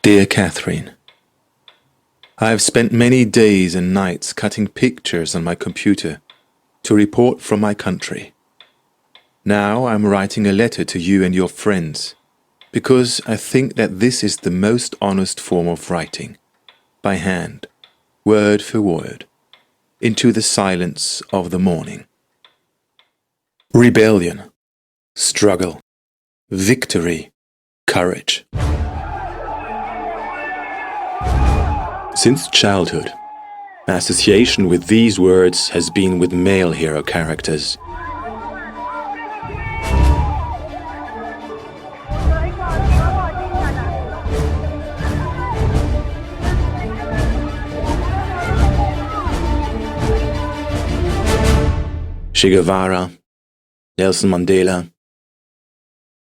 Dear Catherine, I have spent many days and nights cutting pictures on my computer to report from my country. Now I'm writing a letter to you and your friends because I think that this is the most honest form of writing, by hand, word for word, into the silence of the morning. Rebellion, struggle, victory, courage. Since childhood, my association with these words has been with male hero characters. Che Guevara, Nelson Mandela,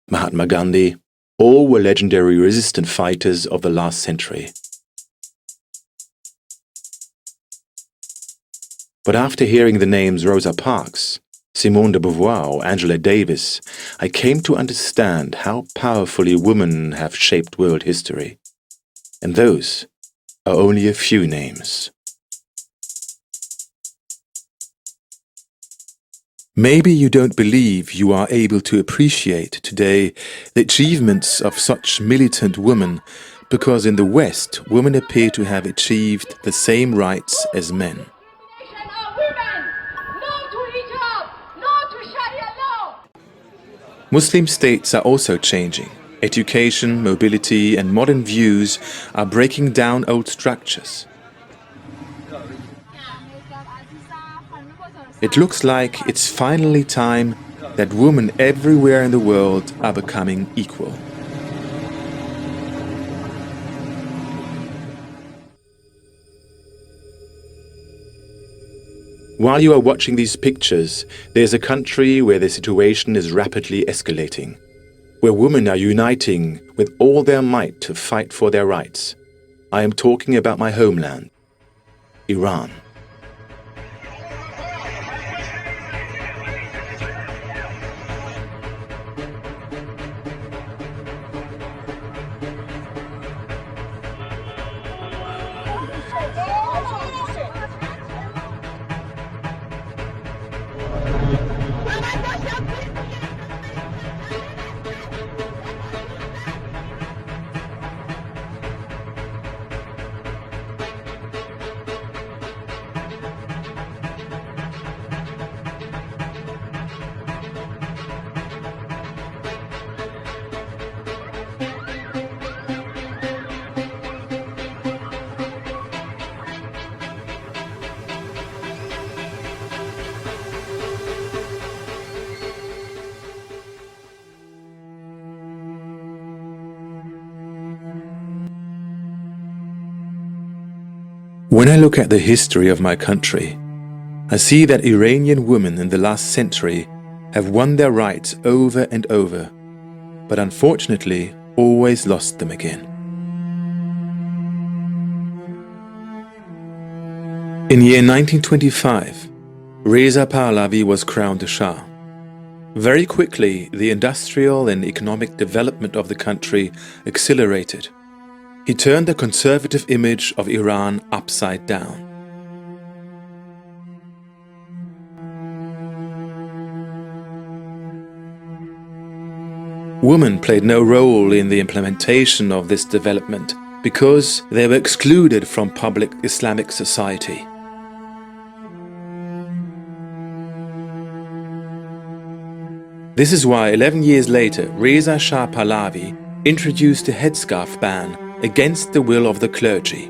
Mahatma Gandhi, all were legendary resistance fighters of the last century. But after hearing the names Rosa Parks, Simone de Beauvoir or Angela Davis, I came to understand how powerfully women have shaped world history. And those are only a few names. Maybe you don't believe you are able to appreciate today the achievements of such militant women because in the West, women appear to have achieved the same rights as men. Muslim states are also changing. Education, mobility and modern views are breaking down old structures. It looks like it's finally time that women everywhere in the world are becoming equal. While you are watching these pictures, there's a country where the situation is rapidly escalating, where women are uniting with all their might to fight for their rights. I am talking about my homeland, Iran. When I look at the history of my country, I see that Iranian women in the last century have won their rights over and over, but unfortunately always lost them again. In year 1925, Reza Pahlavi was crowned a Shah. Very quickly, the industrial and economic development of the country accelerated. He turned the conservative image of Iran upside down. Women played no role in the implementation of this development because they were excluded from public Islamic society. This is why 11 years later, Reza Shah Pahlavi introduced a headscarf ban against the will of the clergy,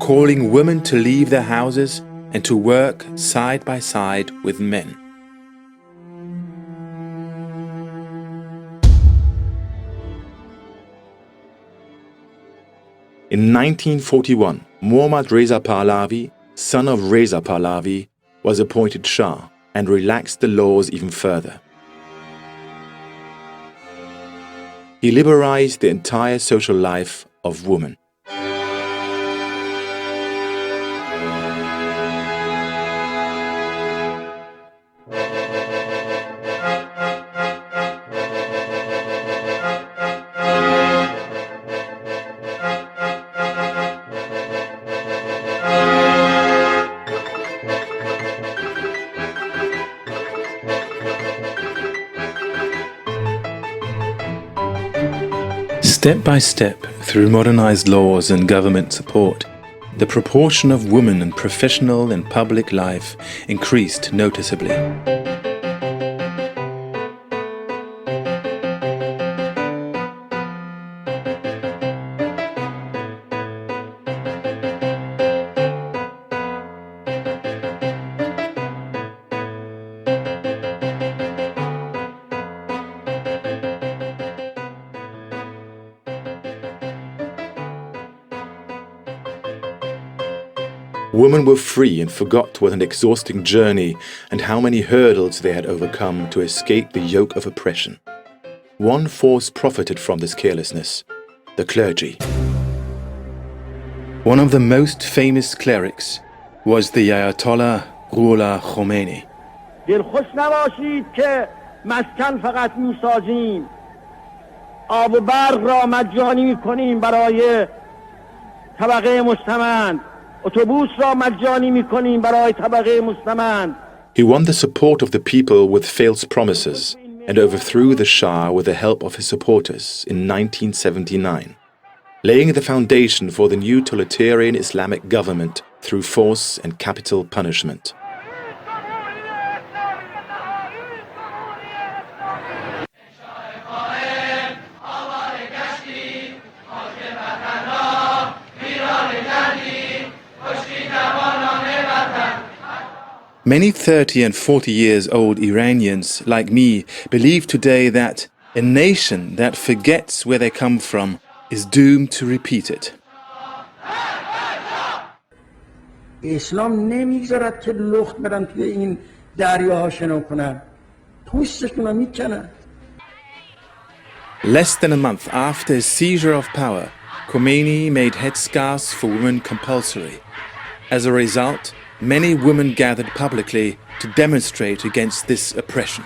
calling women to leave their houses and to work side by side with men. In 1941, Muhammad Reza Pahlavi, son of Reza Pahlavi, was appointed Shah and relaxed the laws even further. He liberalized the entire social life of women. Step by step, through modernized laws and government support, the proportion of women in professional and public life increased noticeably. Women were free and forgot what an exhausting journey and how many hurdles they had overcome to escape the yoke of oppression. One force profited from this carelessness: the clergy. One of the most famous clerics was the Ayatollah Ruhollah Khomeini. دلخوش نباشید که مسکن فقط میسازیم، آب و برق را مجانی میکنیم برای طبقه مستمند، اتوبوس را مجانی میکنیم برای طبقه مستمند. He won the support of the people with false promises and overthrew the Shah with the help of his supporters in 1979, laying the foundation for the new totalitarian Islamic government through force and capital punishment. Many 30 and 40 years old Iranians, like me, believe today that a nation that forgets where they come from is doomed to repeat it. اسلام نمیذارد که لخت برن توی این دریاها شنا کنن، پوستشون رو میکنن. Less than a month after his seizure of power, Khomeini made headscarves for women compulsory. As a result, many women gathered publicly to demonstrate against this oppression.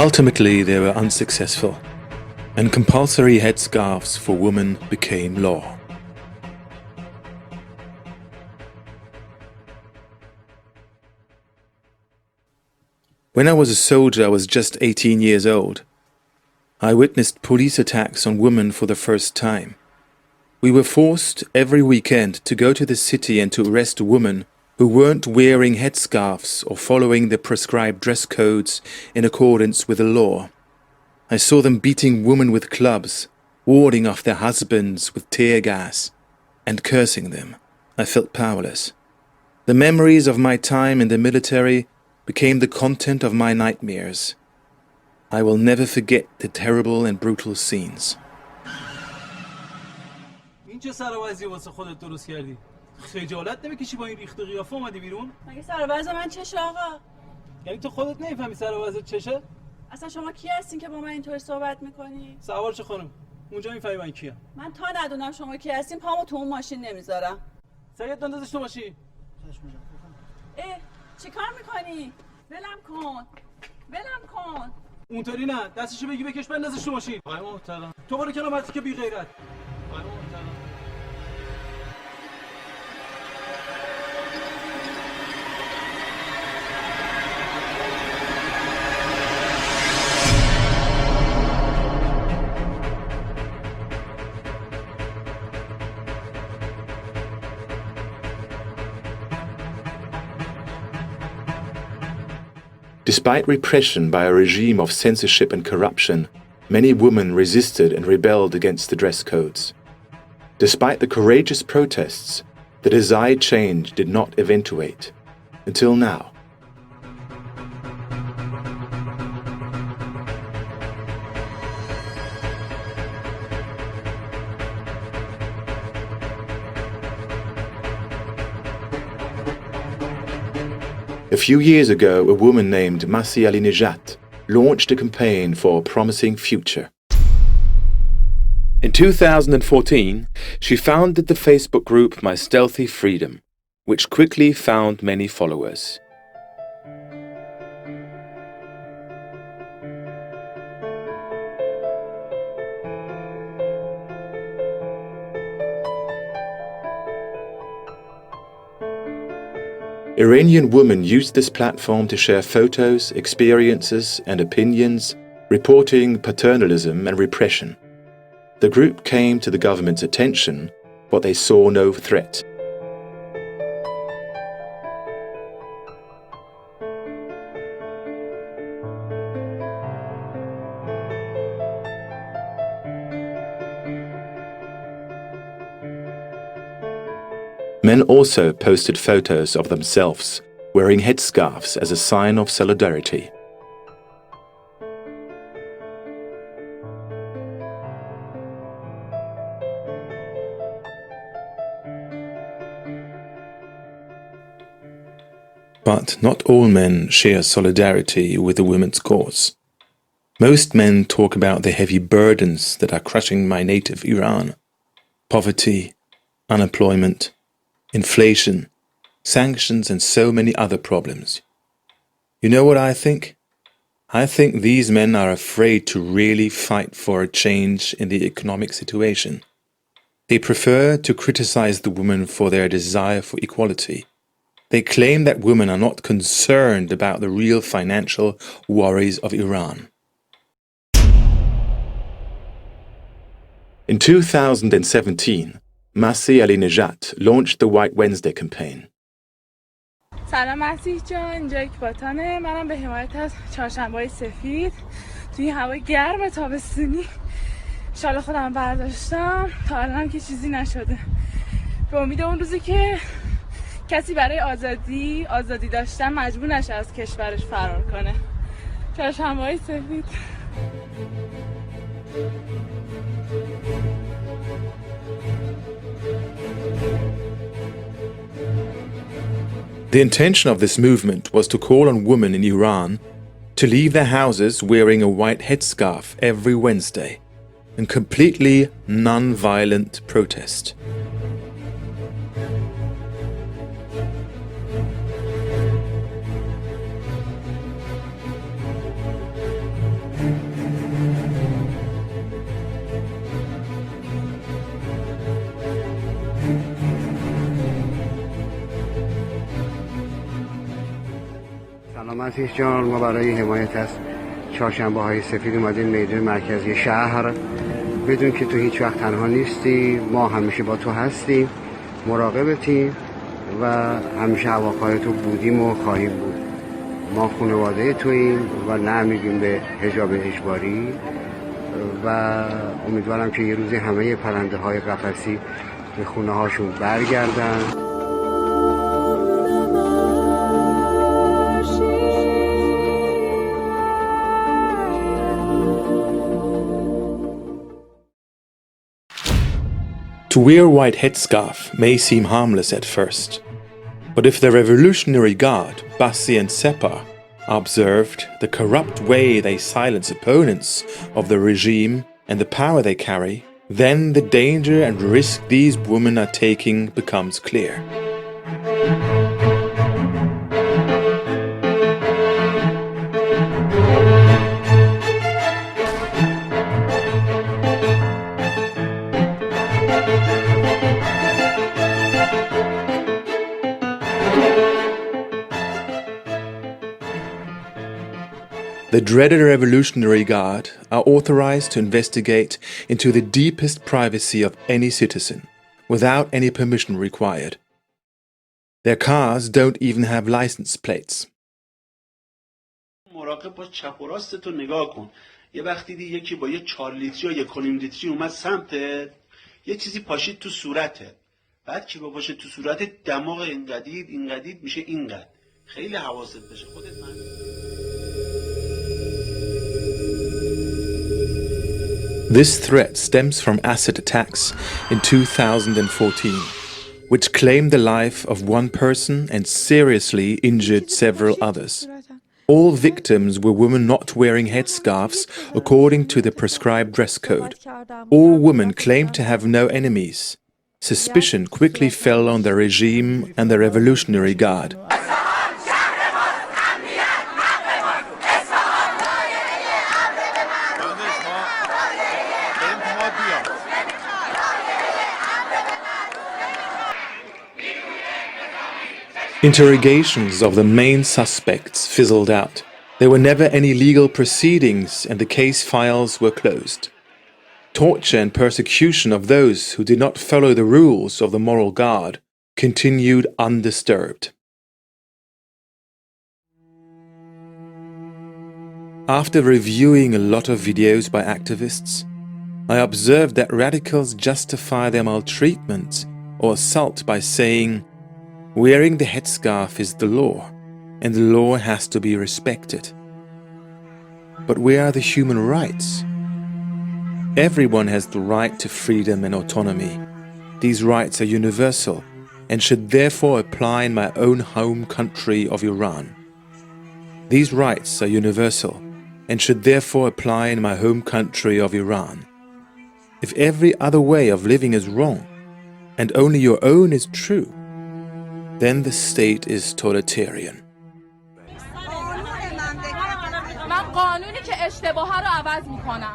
Ultimately, they were unsuccessful, and compulsory headscarves for women became law. When I was a soldier, I was just 18 years old. I witnessed police attacks on women for the first time. We were forced every weekend to go to the city and to arrest women who weren't wearing headscarves or following the prescribed dress codes in accordance with the law. I saw them beating women with clubs, warding off their husbands with tear gas, and cursing them. I felt powerless. The memories of my time in the military became the content of my nightmares. I will never forget the terrible and brutal scenes. این چه سربازی واسه خودت درست کردی؟ خجالت نمیکشی با این ریخت و قیافه اومدی بیرون؟ مگه سرباز من چشه آقا؟ یعنی تو خودت نمیفهمی سربازت چشه؟ اصلا شما کی هستین که با من اینطور صحبت میکنی؟ سوار چه خانم؟ اونجا میفهمی من کیم؟ من تا ندونم شما کی هستین پامو تو اون ماشین نمیذارم. سید بندازش تو ماشین. اه چیکار میکنی؟ ولم کن. ولم کن. اونطوری نه، دستشو بگی بکش بندازش تو ماشین. آقای محترم تو برو کنار مرتی که بی غیرت. آقای محترم Despite repression by a regime of censorship and corruption, many women resisted and rebelled against the dress codes. Despite the courageous protests, the desired change did not eventuate, until now. A few years ago, a woman named Masih Ali-Nejat launched a campaign for a promising future. In 2014, she founded the Facebook group My Stealthy Freedom, which quickly found many followers. Iranian women used this platform to share photos, experiences, and opinions, reporting paternalism and repression. The group came to the government's attention, but they saw no threat. Men also posted photos of themselves wearing headscarves as a sign of solidarity. But not all men share solidarity with the women's cause. Most men talk about the heavy burdens that are crushing my native Iran: poverty, unemployment, inflation, sanctions, and so many other problems. You know what I think? I think these men are afraid to really fight for a change in the economic situation. They prefer to criticize the women for their desire for equality. They claim that women are not concerned about the real financial worries of Iran. In 2017, Masih Ali-Nejat launched the White Wednesday campaign. سلام مسیح جان، اینجا اکباتانه. منم به حمایت از چهارشنبه‌های سفید توی هوای گرم تابستونی شال خودم برداشتم. تا الان که چیزی نشده. به امید اون روزی که کسی برای آزادی داشتن مجبور نشه از کشورش فرار کنه. چهارشنبه‌های سفید. The intention of this movement was to call on women in Iran to leave their houses wearing a white headscarf every Wednesday in completely non-violent protest. سلام مسیح جان، ما برای حمایت از چهارشنبه‌های سفید اومدیم میدان مرکزی شهر. بدون که تو هیچ وقت تنها نیستی، ما همیشه با تو هستیم، مراقبتیم و همیشه هواپای تو بودیم و خواهیم بود. ما خانواده توییم و نه میگیم به حجاب اجباری و امیدوارم که یه روزی همه پرنده های قفسی به خونه هاشون برگردن. To wear a white headscarf may seem harmless at first, but if the Revolutionary Guard, Bassi and Sepah, observed the corrupt way they silence opponents of the regime and the power they carry, then the danger and risk these women are taking becomes clear. The dreaded Revolutionary Guard are authorized to investigate into the deepest privacy of any citizen, without any permission required. Their cars don't even have license plates. مراقب باش، چپ و راستتو نگاه کن. یه وقتی دیدی یکی با یه 4 لیتری یا 1.5 لیتری اومد سمتت، یه چیزی پاشید تو صورتت. بعد که باشه تو صورتت دماغ اینقدید میشه اینقدر. خیلی حواست بشه خودت. This threat stems from acid attacks in 2014, which claimed the life of one person and seriously injured several others. All victims were women not wearing headscarves according to the prescribed dress code. All women claimed to have no enemies. Suspicion quickly fell on the regime and the Revolutionary Guard. Interrogations of the main suspects fizzled out. There were never any legal proceedings and the case files were closed. Torture and persecution of those who did not follow the rules of the moral guard continued undisturbed. After reviewing a lot of videos by activists, I observed that radicals justify their maltreatment or assault by saying, wearing the headscarf is the law, and the law has to be respected. But where are the human rights? Everyone has the right to freedom and autonomy. These rights are universal and should therefore apply in my own home country of Iran. These rights are universal and should therefore apply in my home country of Iran. If every other way of living is wrong and only your own is true, then the state is totalitarian. من قانونی که اشتباه رو عوض میکنم.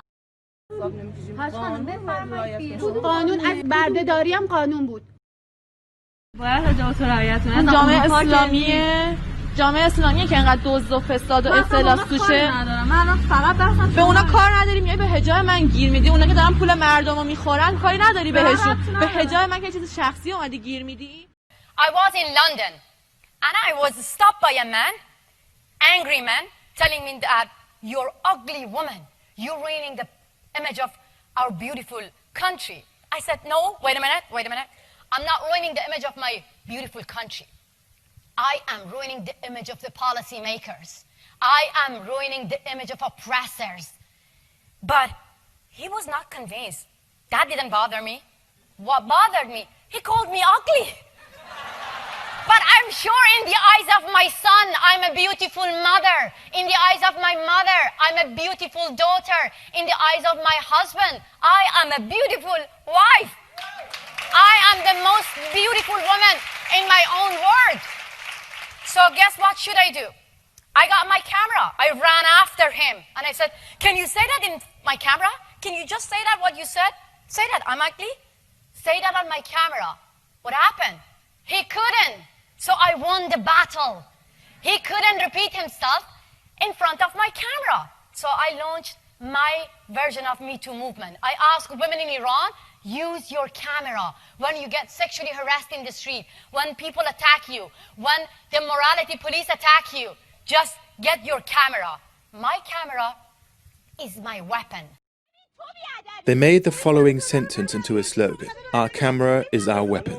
قانون از بردهداری هم قانون بود. باید حجاب رعایت کنه. جامعه اسلامیه که انقدر دزد و فساد و اختلاس توشه. من فقط به اونا کار نداری، میای به حجاب من گیر میدی. اونا که دارن پول مردم رو میخورن کاری نداری بهشون. به حجاب من که چیز شخصی اومدی گیر میدی. I was in London and I was stopped by a man, angry man, telling me that you're ugly woman, you're ruining the image of our beautiful country. I said, no, wait a minute. I'm not ruining the image of my beautiful country. I am ruining the image of the policy makers. I am ruining the image of oppressors. But he was not convinced. That didn't bother me. What bothered me? He called me ugly. But I'm sure in the eyes of my son, I'm a beautiful mother. In the eyes of my mother, I'm a beautiful daughter. In the eyes of my husband, I am a beautiful wife. I am the most beautiful woman in my own world. So guess what should I do? I got my camera. I ran after him. And I said, can you say that in my camera? Can you just say that what you said? Say that, I'm ugly? Say that on my camera. What happened? He couldn't. So I won the battle. He couldn't repeat himself in front of my camera. So I launched my version of Me Too movement. I asked women in Iran, use your camera when you get sexually harassed in the street, when people attack you, when the morality police attack you. Just get your camera. My camera is my weapon. They made the following sentence into a slogan: our camera is our weapon.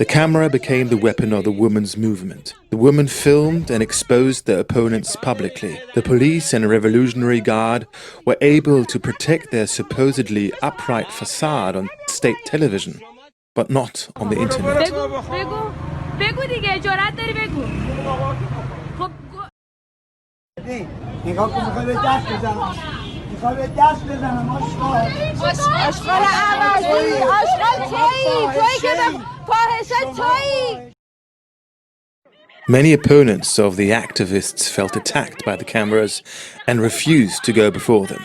The camera became the weapon of the women's movement. The women filmed and exposed their opponents publicly. The police and Revolutionary Guard were able to protect their supposedly upright facade on state television, but not on the internet. Many opponents of the activists felt attacked by the cameras and refused to go before them.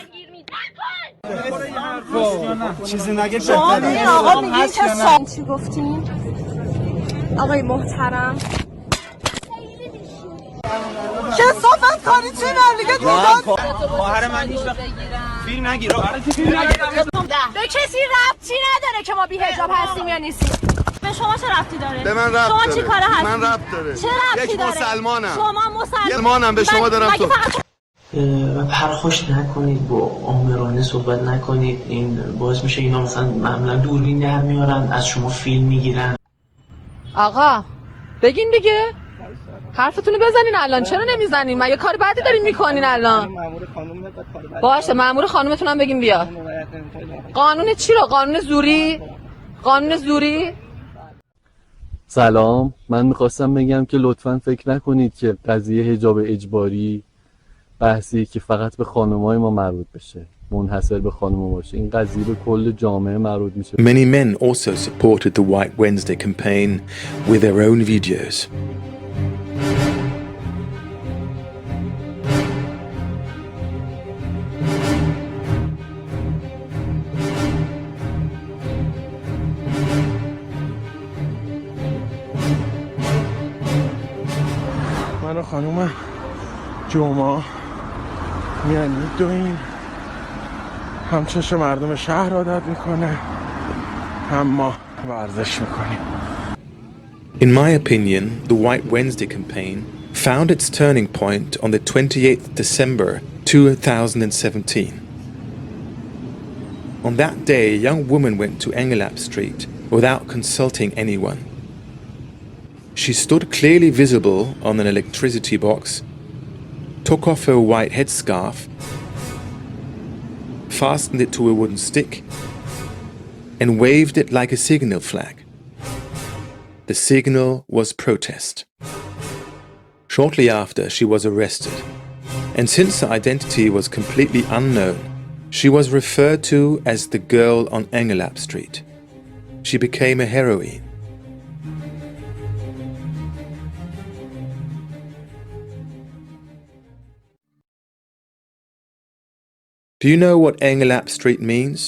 آقای محترم کثافت کاری چه مملکت خواهر من هیچ وقت فیلم نگیر به کسی ربطی نداره که ما بی حجاب هستیم یا نیستیم. به شما چه ربطی داره؟ به من ربط شما داره. چی کاره هستید؟ من ربط داره. چه ربطی داره؟ مسلمانم. شما مسلمانم به شما دارم تو. و پرخوش نکنید، با آمرانه صحبت نکنید. این باعث میشه اینا مثلا معمولا دوربین در میارن از شما فیلم میگیرن. آقا بگین دیگه، حرفتونو بزنین. الان چرا نمیزنین؟ مگه کار بعدی دارین میکنین الان؟ باشه مأمور خانومتون هم بگین بیا. قانون چی رو؟ قانون زوری؟ قانون زوری؟ سلام، من میخواستم بگم که لطفاً فکر نکنید که قضیه حجاب اجباری بحثی که فقط به خانم‌های ما مربوط بشه، منحصر به خانم‌ها باشه. این قضیه به کل جامعه مربوط میشه. Many men also supported the White Wednesday campaign with their own videos. خانوم جمعه میان میدوین، هم چشم مردم شهر عادت میکنه هم ما ورزش میکنیم. In my opinion, the White Wednesday campaign found its turning point on the 28th December 2017. On that day, a young woman went to Enghelab Street without consulting anyone. She stood clearly visible on an electricity box, took off her white headscarf, fastened it to a wooden stick, and waved it like a signal flag. The signal was protest. Shortly after, she was arrested, and since her identity was completely unknown, she was referred to as the girl on Enghelab Street. She became a heroine. Do you know what Enghelab Street means?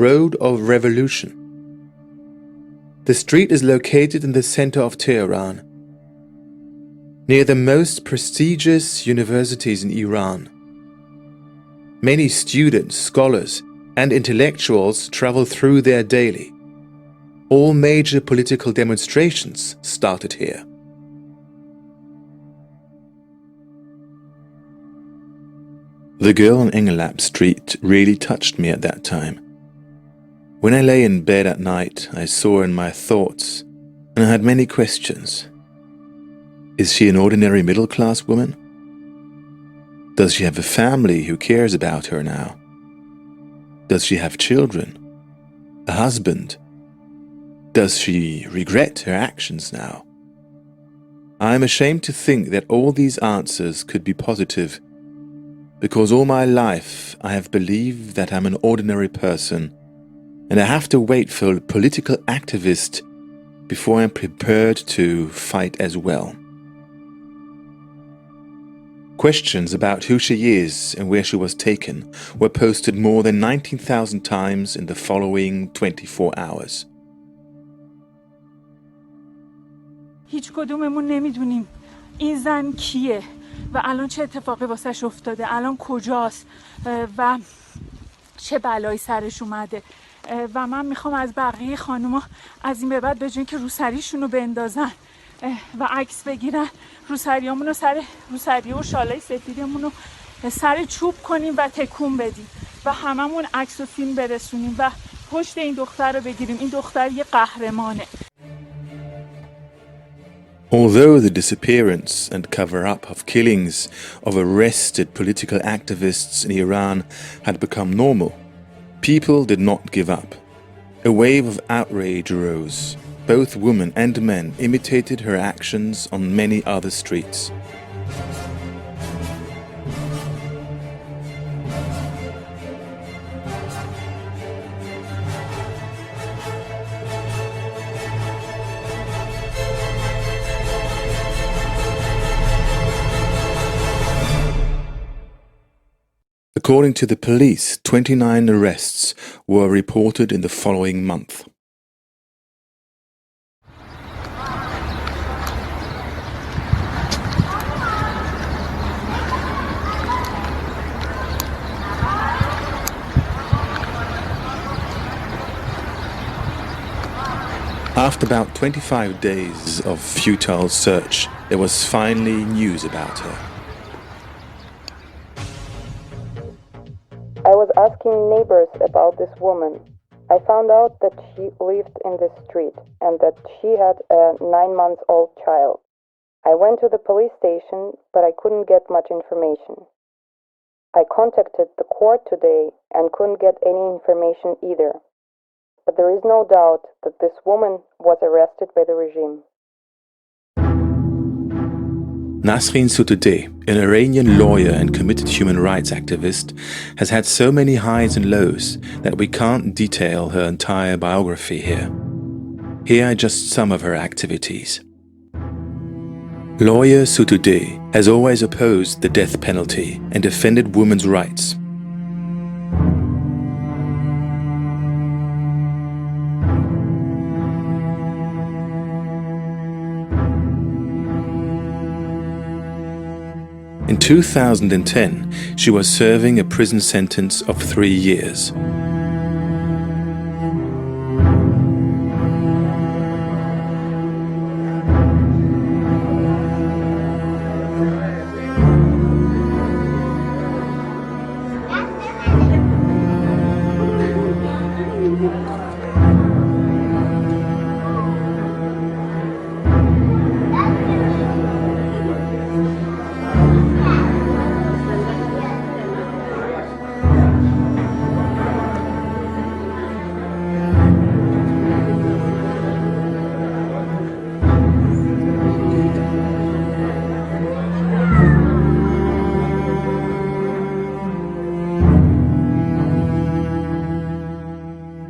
Road of Revolution. The street is located in the center of Tehran, near the most prestigious universities in Iran. Many students, scholars, and intellectuals travel through there daily. All major political demonstrations started here. The girl on Enghelab Street really touched me at that time. When I lay in bed at night, I saw her in my thoughts, and I had many questions. Is she an ordinary middle-class woman? Does she have a family who cares about her now? Does she have children? A husband? Does she regret her actions now? I am ashamed to think that all these answers could be positive, because all my life I have believed that I'm an ordinary person, and I have to wait for a political activist before I'm prepared to fight as well. Questions about who she is and where she was taken were posted more than 19,000 times in the following 24 hours. هیچ کدوممون نمیدونیم این زن کیه و الان چه اتفاقی واسش افتاده، الان کجاست و چه بلایی سرش اومده. و من میخوام از بقیه خانوما از این به بعد به جای اینکه روسریشونو بندازن و عکس بگیرن، روسریامونو سر روسری و شالای سفیدمونو سر چوب کنیم و تکون بدیم و هممون عکس و فیلم برسونیم و پشت این دختر رو بگیریم. این دختر یه قهرمانه. Although the disappearance and cover-up of killings of arrested political activists in Iran had become normal, people did not give up. A wave of outrage arose. Both women and men imitated her actions on many other streets. According to the police, 29 arrests were reported in the following month. After about 25 days of futile search, there was finally news about her. I was asking neighbors about this woman. I found out that she lived in this street and that she had a 9-month-old child. I went to the police station, but I couldn't get much information. I contacted the court today and couldn't get any information either. But there is no doubt that this woman was arrested by the regime. Nasrin Sotoudeh, an Iranian lawyer and committed human rights activist, has had so many highs and lows that we can't detail her entire biography here. Here are just some of her activities. Lawyer Sotoudeh has always opposed the death penalty and defended women's rights. In 2010, she was serving a prison sentence of 3 years.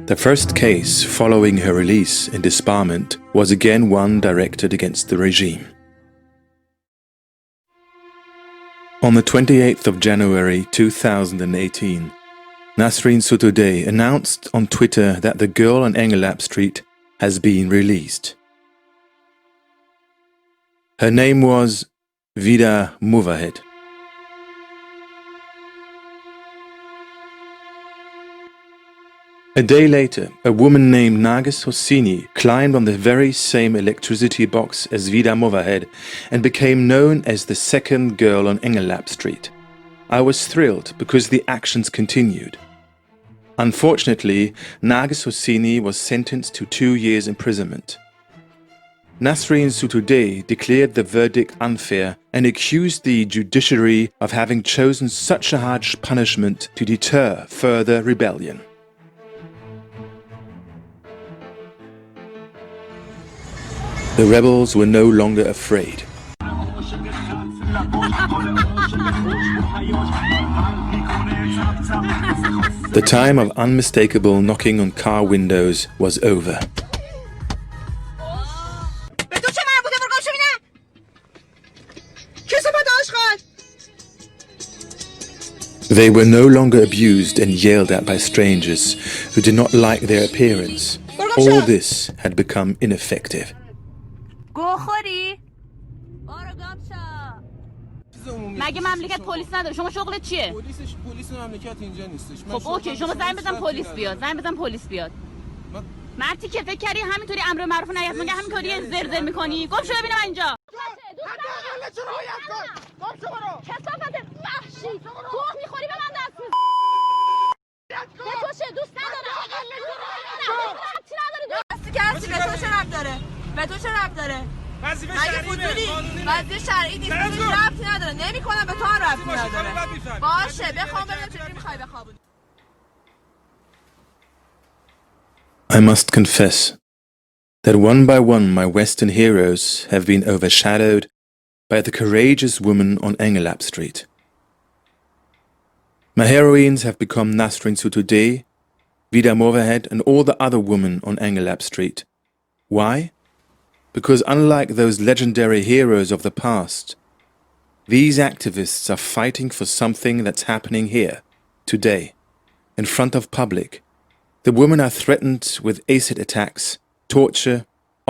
The first case following her release in disbarment was again one directed against the regime. On the 28th of January 2018, Nasrin Sotoudeh announced on Twitter that the girl on Enghelab Street has been released. Her name was Vida Movahed. A day later, a woman named Nargis Hosseini climbed on the very same electricity box as Vida Movahed and became known as the second girl on Enghelab Street. I was thrilled because the actions continued. Unfortunately, Nargis Hosseini was sentenced to 2 years imprisonment. Nasrin Sotoudeh declared the verdict unfair and accused the judiciary of having chosen such a harsh punishment to deter further rebellion. The rebels were no longer afraid. The time of unmistakable knocking on car windows was over. They were no longer abused and yelled at by strangers who did not like their appearance. All this had become ineffective. مگه مملکت پلیس نداره؟ شما شغلت چیه؟ پلیس مملکت اینجا نیستش. خب اوکی، شما زنگ بزن پلیس بیاد. زنگ بزن پلیس بیاد. مرتی که فکر کردی همینطوری امر معروف و نهی از منگه همینطوری زرزر میکنی؟ گم شو ببینم اینجا. کثافت وحشی. گوه میخوری به من دست میزنی. بتوشه دوست نداره. ربطی نداره. دستی که هستی به تو چه ربط داره؟ به تو چه ربط داره؟ وظیفه شرعی وظیفه شرعی نیست. ربطی نداره. نمی‌کنم به تو هم ربطی نداره. باشه بخوام ببینم چجوری می‌خوای بخوابونی. I must confess that one by one my Western heroes have been overshadowed by the courageous woman on Enghelab Street. My heroines have become Nasrin Sotoudeh, Vida Movahed and all the other women on Enghelab Street. Why? Because unlike those legendary heroes of the past, these activists are fighting for something that's happening here, today, in front of public. The women are threatened with acid attacks, torture,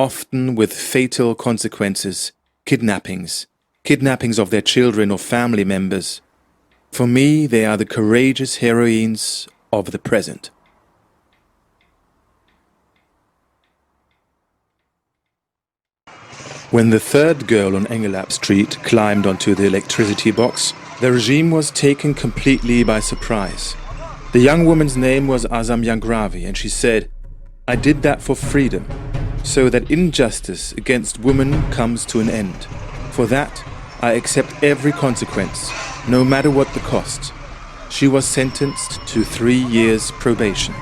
often with fatal consequences, kidnappings of their children or family members. For me, they are the courageous heroines of the present. When the third girl on Enghelab Street climbed onto the electricity box, the regime was taken completely by surprise. The young woman's name was Azam Yangravi, and she said, "I did that for freedom, so that injustice against women comes to an end. For that, I accept every consequence, no matter what the cost." She was sentenced to 3 years probation.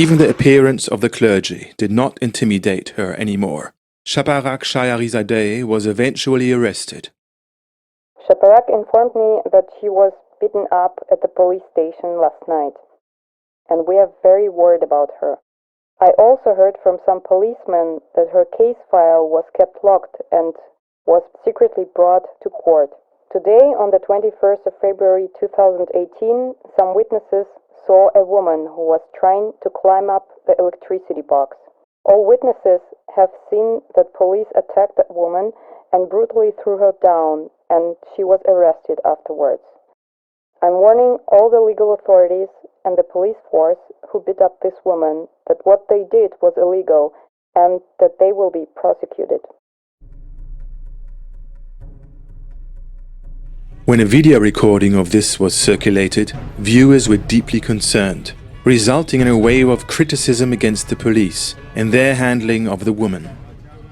Even the appearance of the clergy did not intimidate her anymore. Shaparak Shayarizadeh was eventually arrested. Shaparak informed me that she was beaten up at the police station last night, and we are very worried about her. I also heard from some policemen that her case file was kept locked and was secretly brought to court. Today, on the 21st of February 2018, some witnesses saw a woman who was trying to climb up the electricity box. All witnesses have seen that police attacked that woman and brutally threw her down, and she was arrested afterwards. I'm warning all the legal authorities and the police force who beat up this woman that what they did was illegal and that they will be prosecuted. When a video recording of this was circulated, viewers were deeply concerned, resulting in a wave of criticism against the police and their handling of the woman.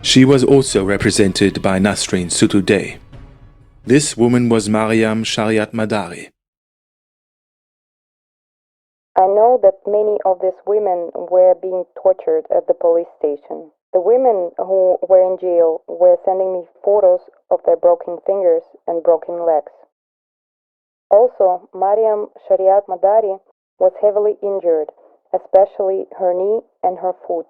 She was also represented by Nasrin Sotoudeh. This woman was Mariam Shariat Madari. I know that many of these women were being tortured at the police station. The women who were in jail were sending me photos of their broken fingers and broken legs. Also, Mariam Shariat Madari was heavily injured, especially her knee and her foot,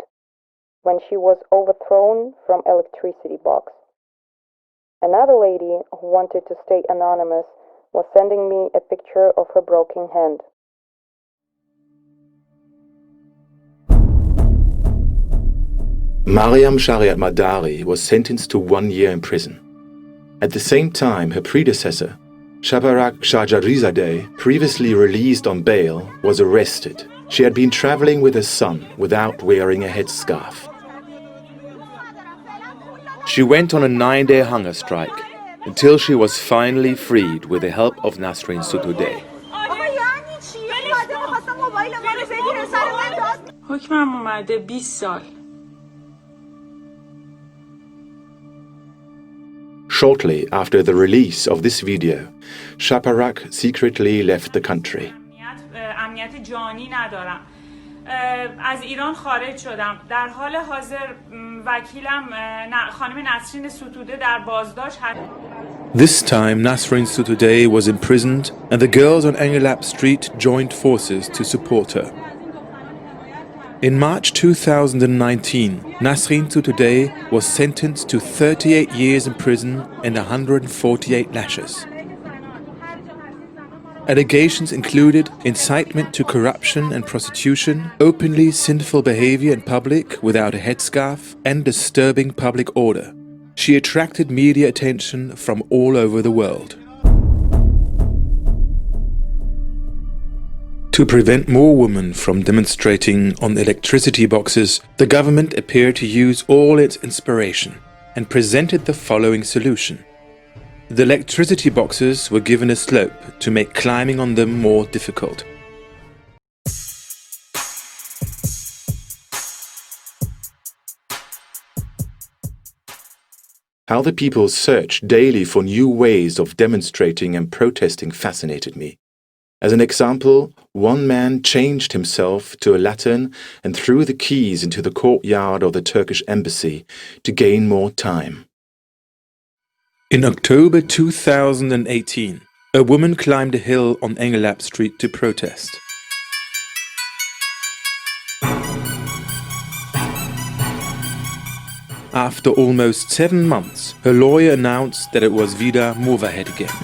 when she was overthrown from electricity box. Another lady who wanted to stay anonymous was sending me a picture of her broken hand. Mariam Shariat Madari was sentenced to 1 year in prison. At the same time, her predecessor, Shabarak Shajarizadeh, previously released on bail, was arrested. She had been traveling with her son without wearing a headscarf. She went on a 9-day hunger strike until she was finally freed with the help of Nasrin Sotoudeh. حکمم اومده 20 سال. Shortly after the release of this video, Shabarak secretly left the country. امنیت جانی ندارم. از ایران خارج شدم. در حال حاضر وکیلم خانم نسرین ستوده در بازداشت. This time, Nasrin Sotoudeh was imprisoned, and the girls on Enghelab Street joined forces to support her. In March 2019, Nasrin Sotoudeh was sentenced to 38 years in prison and 148 lashes. Allegations included incitement to corruption and prostitution, openly sinful behavior in public without a headscarf, and disturbing public order. She attracted media attention from all over the world. To prevent more women from demonstrating on electricity boxes, the government appeared to use all its inspiration and presented the following solution. The electricity boxes were given a slope to make climbing on them more difficult. How the people searched daily for new ways of demonstrating and protesting fascinated me. As an example, one man changed himself to a Latin and threw the keys into the courtyard of the Turkish embassy to gain more time. In October 2018, a woman climbed a hill on Enghelab Street to protest. After almost 7 months, her lawyer announced that it was wieder Movahed again.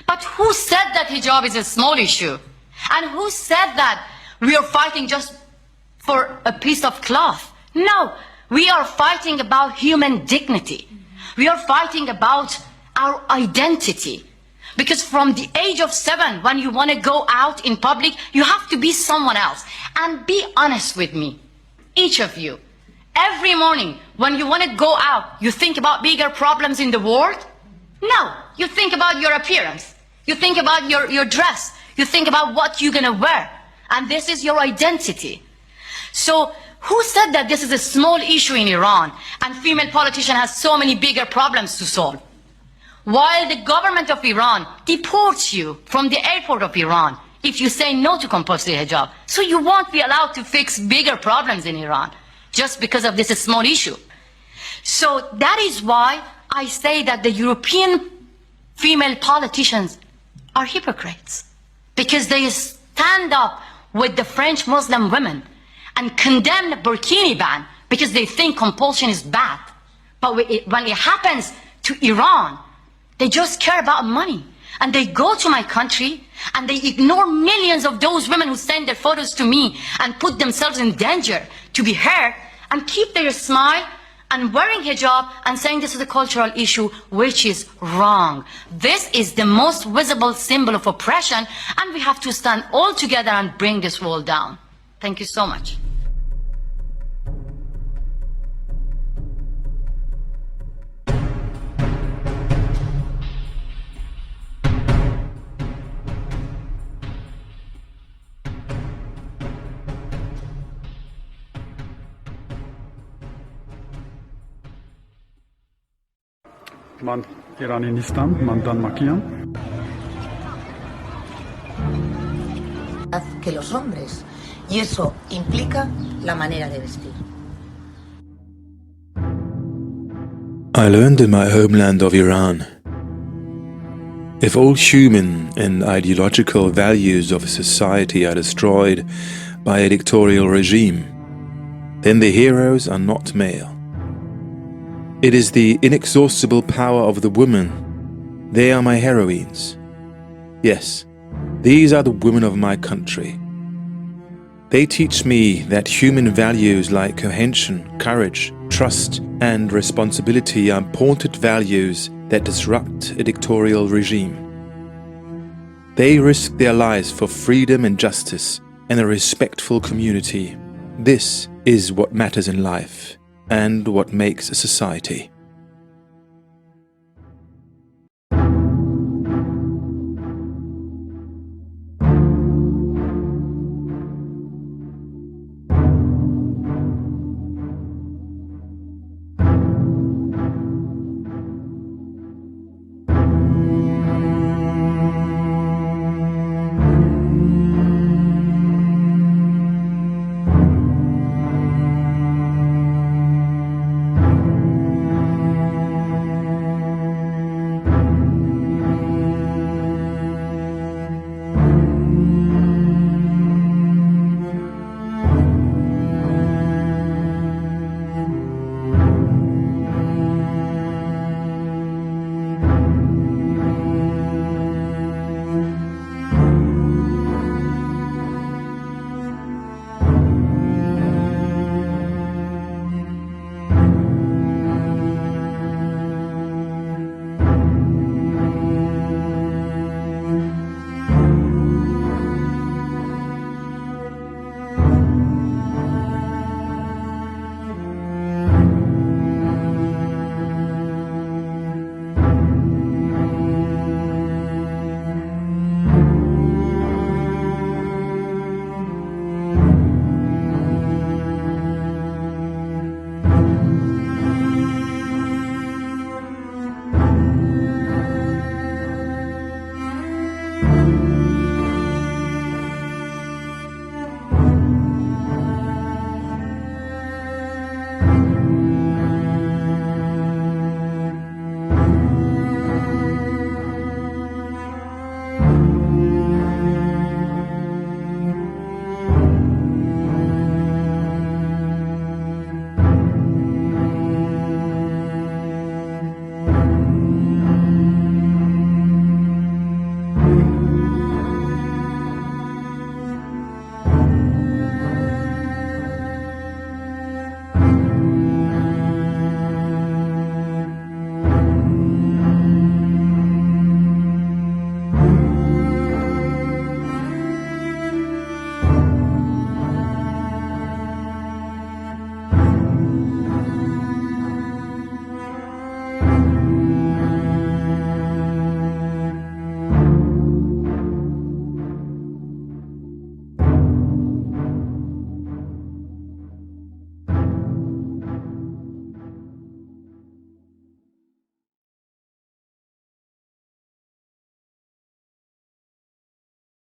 But who said that hijab is a small issue? And who said that we are fighting just for a piece of cloth? No, we are fighting about human dignity. We are fighting about our identity. Because from the age of 7, when you want to go out in public, you have to be someone else. And be honest with me, each of you. Every morning, when you want to go out, you think about bigger problems in the world? No, you think about your appearance. You think about your dress. You think about what you're going to wear. And this is your identity. So, who said that this is a small issue in Iran and female politician has so many bigger problems to solve? While the government of Iran deports you from the airport of Iran if you say no to compulsory hijab. So you won't be allowed to fix bigger problems in Iran just because of this small issue. So that is why I say that the European female politicians are hypocrites because they stand up with the French Muslim women and condemn the burkini ban because they think compulsion is bad. But when it happens to Iran, they just care about money. And they go to my country and they ignore millions of those women who send their photos to me and put themselves in danger to be hurt and keep their smile and wearing hijab and saying this is a cultural issue, which is wrong. This is the most visible symbol of oppression, and we have to stand all together and bring this wall down. Thank you so much. من ایرانی نیستم، من دانمارکیم. Que los hombres, y eso implica la manera de vestir. I learned in my homeland of Iran, if all human and ideological values of a society are destroyed by a dictatorial regime, then the heroes are not male. It is the inexhaustible power of the woman. They are my heroines. Yes, these are the women of my country. They teach me that human values like cohesion, courage, trust, and responsibility are important values that disrupt a dictatorial regime. They risk their lives for freedom and justice and a respectful community. This is what matters in life and what makes a society.